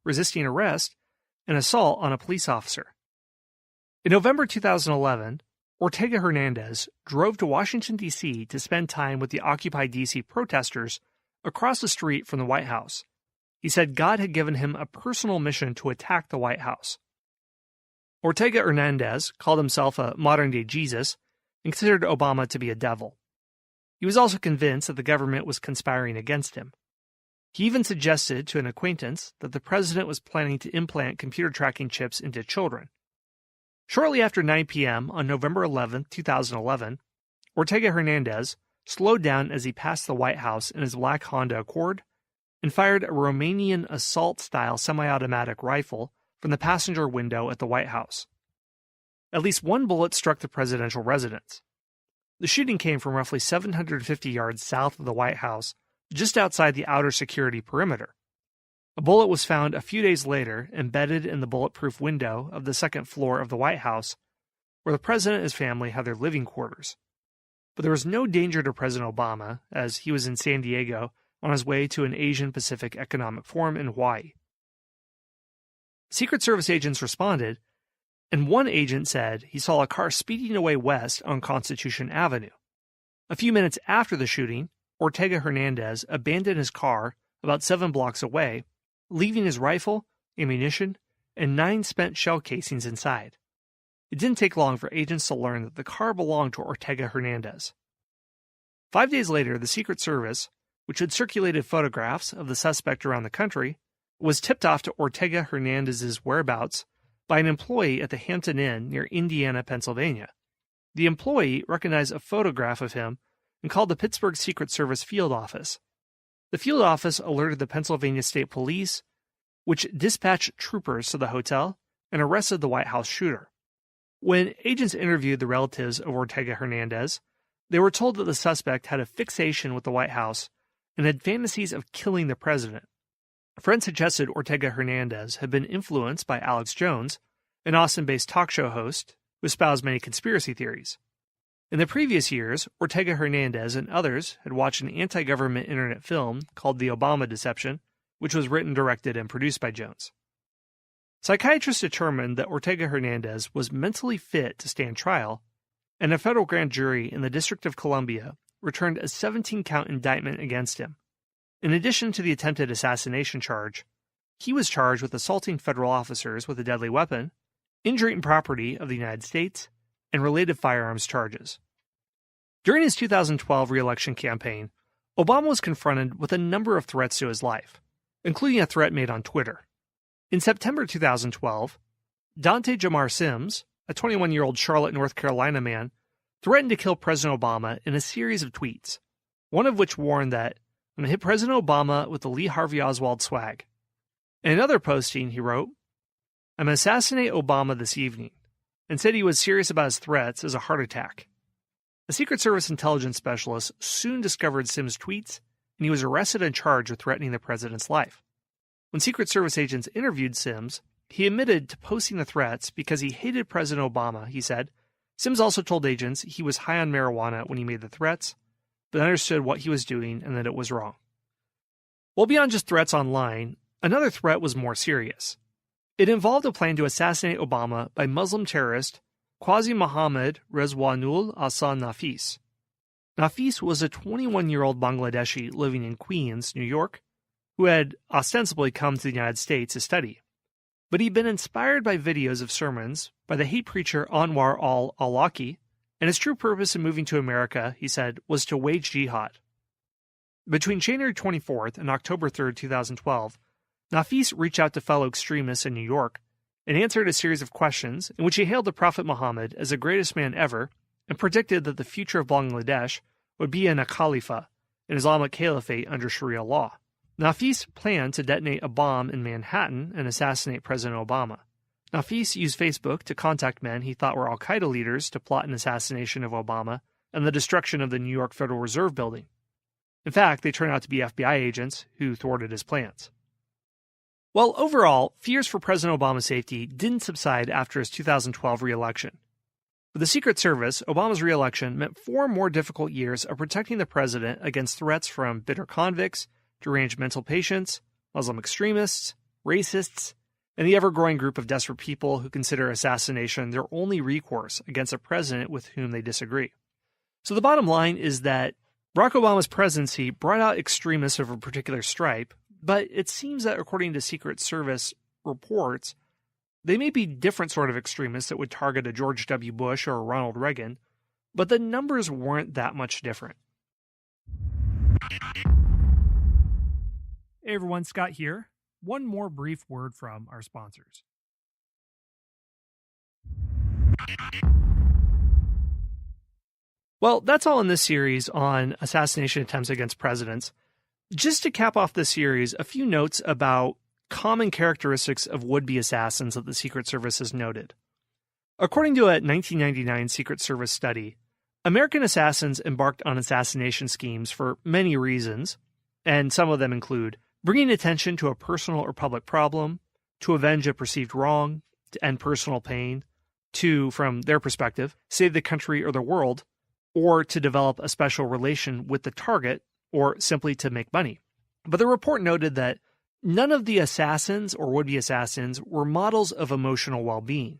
resisting arrest, and assault on a police officer. In November 2011, Ortega Hernandez drove to Washington, D.C. to spend time with the Occupy D.C. protesters across the street from the White House. He said God had given him a personal mission to attack the White House. Ortega Hernandez called himself a modern-day Jesus and considered Obama to be a devil. He was also convinced that the government was conspiring against him. He even suggested to an acquaintance that the president was planning to implant computer tracking chips into children. Shortly after 9 p.m. on November 11, 2011, Ortega Hernandez slowed down as he passed the White House in his black Honda Accord and fired a Romanian assault-style semi-automatic rifle from the passenger window at the White House. At least one bullet struck the presidential residence. The shooting came from roughly 750 yards south of the White House, just outside the outer security perimeter. A bullet was found a few days later embedded in the bulletproof window of the second floor of the White House, where the president and his family had their living quarters. But there was no danger to President Obama, as he was in San Diego on his way to an Asian-Pacific Economic Forum in Hawaii. Secret Service agents responded, and one agent said he saw a car speeding away west on Constitution Avenue. A few minutes after the shooting, Ortega Hernandez abandoned his car about 7 blocks away, leaving his rifle, ammunition, and 9 spent shell casings inside. It didn't take long for agents to learn that the car belonged to Ortega Hernandez. 5 days later, the Secret Service, which had circulated photographs of the suspect around the country, was tipped off to Ortega Hernandez's whereabouts by an employee at the Hampton Inn near Indiana, Pennsylvania. The employee recognized a photograph of him and called the Pittsburgh Secret Service field office. The field office alerted the Pennsylvania State Police, which dispatched troopers to the hotel and arrested the White House shooter. When agents interviewed the relatives of Ortega Hernandez, they were told that the suspect had a fixation with the White House and had fantasies of killing the president. Friends suggested Ortega Hernandez had been influenced by Alex Jones, an Austin-based talk show host who espoused many conspiracy theories. In the previous years, Ortega Hernandez and others had watched an anti-government internet film called The Obama Deception, which was written, directed, and produced by Jones. Psychiatrists determined that Ortega Hernandez was mentally fit to stand trial, and a federal grand jury in the District of Columbia returned a 17-count indictment against him. In addition to the attempted assassination charge, he was charged with assaulting federal officers with a deadly weapon, injuring property of the United States, and related firearms charges. During his 2012 re-election campaign, Obama was confronted with a number of threats to his life, including a threat made on Twitter. In September 2012, Dante Jamar Sims, a 21-year-old Charlotte, North Carolina man, threatened to kill President Obama in a series of tweets, one of which warned that, "I'm going to hit President Obama with the Lee Harvey Oswald swag." In another posting, he wrote, "I'm going to assassinate Obama this evening," and said he was serious about his threats as a heart attack. A Secret Service intelligence specialist soon discovered Sims' tweets, and he was arrested and charged with threatening the president's life. When Secret Service agents interviewed Sims, he admitted to posting the threats because he hated President Obama, he said. Sims also told agents he was high on marijuana when he made the threats, but understood what he was doing and that it was wrong. Well, beyond just threats online, another threat was more serious. It involved a plan to assassinate Obama by Muslim terrorist Qazi Mohammed Rezwanul Hassan Nafis. Nafis was a 21-year-old Bangladeshi living in Queens, New York, who had ostensibly come to the United States to study. But he'd been inspired by videos of sermons by the hate preacher Anwar al-Awlaki, and his true purpose in moving to America, he said, was to wage jihad. Between January 24th and October 3rd, 2012, Nafis reached out to fellow extremists in New York and answered a series of questions in which he hailed the Prophet Muhammad as the greatest man ever and predicted that the future of Bangladesh would be in a caliphate, an Islamic caliphate under Sharia law. Nafis planned to detonate a bomb in Manhattan and assassinate President Obama. Nafis used Facebook to contact men he thought were al-Qaeda leaders to plot an assassination of Obama and the destruction of the New York Federal Reserve Building. In fact, they turned out to be FBI agents who thwarted his plans. Well, overall, fears for President Obama's safety didn't subside after his 2012 re-election. For the Secret Service, Obama's re-election meant 4 more difficult years of protecting the president against threats from bitter convicts, deranged mental patients, Muslim extremists, racists, and the ever-growing group of desperate people who consider assassination their only recourse against a president with whom they disagree. So the bottom line is that Barack Obama's presidency brought out extremists of a particular stripe, but it seems that according to Secret Service reports, they may be different sort of extremists that would target a George W. Bush or a Ronald Reagan, but the numbers weren't that much different. Hey everyone, Scott here. One more brief word from our sponsors. Well, that's all in this series on assassination attempts against presidents. Just to cap off the series, a few notes about common characteristics of would-be assassins that the Secret Service has noted. According to a 1999 Secret Service study, American assassins embarked on assassination schemes for many reasons, and some of them include bringing attention to a personal or public problem, to avenge a perceived wrong, to end personal pain, to, from their perspective, save the country or the world, or to develop a special relation with the target, or simply to make money. But the report noted that none of the assassins or would-be assassins were models of emotional well-being.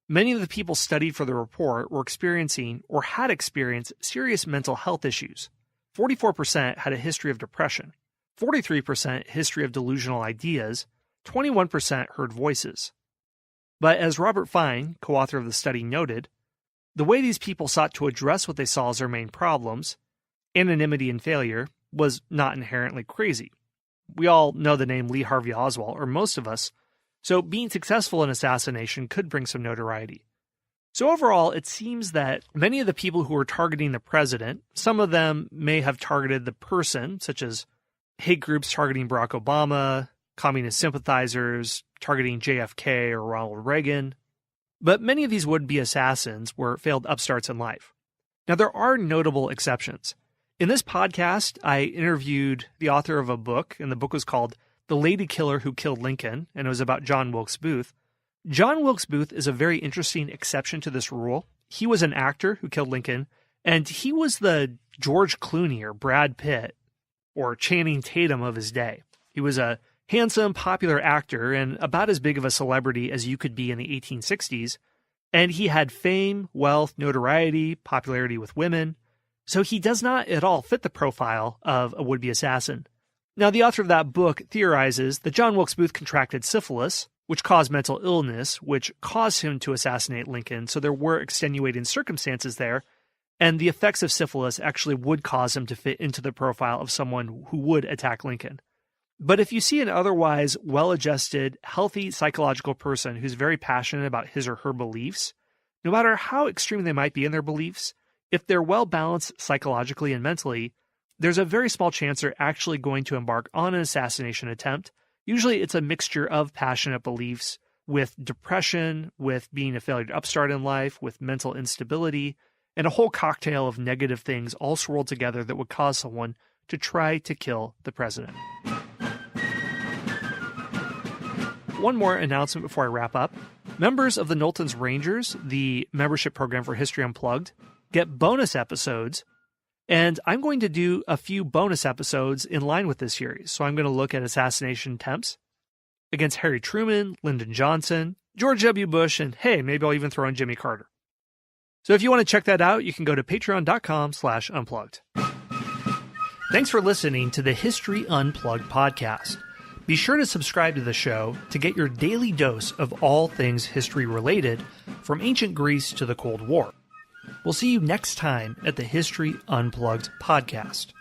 Many of the people studied for the report were experiencing or had experienced serious mental health issues. 44% had a history of depression, 43% history of delusional ideas, 21% heard voices. But as Robert Fine, co-author of the study, noted, the way these people sought to address what they saw as their main problems, anonymity and failure, was not inherently crazy. We all know the name Lee Harvey Oswald, or most of us, so being successful in assassination could bring some notoriety. So overall, it seems that many of the people who were targeting the president, some of them may have targeted the person, such as hate groups targeting Barack Obama, communist sympathizers targeting JFK or Ronald Reagan. But many of these would-be assassins were failed upstarts in life. Now, there are notable exceptions. In this podcast, I interviewed the author of a book, and the book was called The Lady Killer Who Killed Lincoln, and it was about John Wilkes Booth. John Wilkes Booth is a very interesting exception to this rule. He was an actor who killed Lincoln, and he was the George Clooney or Brad Pitt or Channing Tatum of his day. He was a handsome, popular actor and about as big of a celebrity as you could be in the 1860s, and he had fame, wealth, notoriety, popularity with women, so he does not at all fit the profile of a would-be assassin. Now, the author of that book theorizes that John Wilkes Booth contracted syphilis, which caused mental illness, which caused him to assassinate Lincoln, so there were extenuating circumstances there, and the effects of syphilis actually would cause him to fit into the profile of someone who would attack Lincoln. But if you see an otherwise well-adjusted, healthy psychological person who's very passionate about his or her beliefs, no matter how extreme they might be in their beliefs, if they're well-balanced psychologically and mentally, there's a very small chance they're actually going to embark on an assassination attempt. Usually it's a mixture of passionate beliefs with depression, with being a failed upstart in life, with mental instability, and a whole cocktail of negative things all swirled together that would cause someone to try to kill the president. One more announcement before I wrap up. Members of the Knowlton's Rangers, the membership program for History Unplugged, get bonus episodes, and I'm going to do a few bonus episodes in line with this series. So I'm going to look at assassination attempts against Harry Truman, Lyndon Johnson, George W. Bush, and hey, maybe I'll even throw in Jimmy Carter. So if you want to check that out, you can go to patreon.com/unplugged. Thanks for listening to the History Unplugged podcast. Be sure to subscribe to the show to get your daily dose of all things history related, from ancient Greece to the Cold War. We'll see you next time at the History Unplugged podcast.